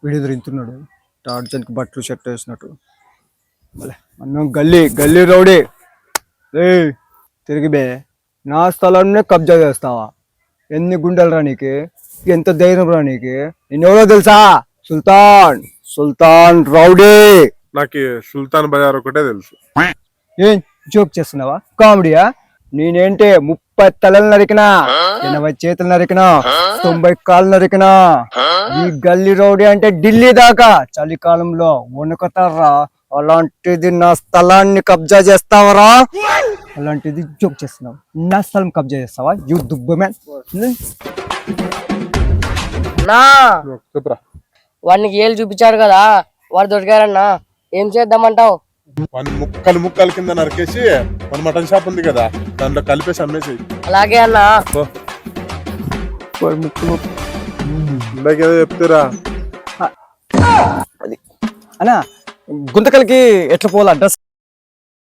Video తింటున్నాడు టార్జన్కి బట్టలు shirt వేసినట్టు. మనం గల్లీ గల్లీ రౌడీ. తిరిగి బే నా స్థలాన్ని కబ్జా చేస్తావా? ఎన్ని గుండెలు రా నీకు, ఎంత ధైర్యం రా నీకు? నిన్నెవరో తెలుసా? సుల్తాన్ సుల్తాన్ రౌడీ. నాకు సుల్తాన్ బజార్ ఒకటే తెలుసు. ఏం జోక్ చేస్తున్నావా? కామెడీయా? నేనేంటి 30 తలలు నరికినా, 80 చేతులు నరికినా, 90 కాళ్ళు నరికినా. ఈ గల్లీ రౌడీ అంటే ఢిల్లీ దాకా చలికాలంలో వణుకుతారా? అలాంటిది నా స్థలాన్ని కబ్జా చేస్తావరా? అలాంటిది జోక్ చేస్తున్నావు. నా స్థలం కబ్జా చేస్తావా? యూ దుబ్బ మ్యాన్. అన్నా చెప్పురా. వాడికి ఏళ్ళు చూపించాడు కదా, వాడు దొరికారన్నా. ఏం చేద్దామంటావు? వాడిని ముక్కలు కింద నరికేసి మన మటన్ షాప్ ఉంది కదా, దాంట్లో కలిపేసి అమ్మేసి. అలాగే అన్నా. ఇందాకేదో చెప్తారా అన్నా గుంతకల్కి ఎట్లా పోవాలి? అడ్రస్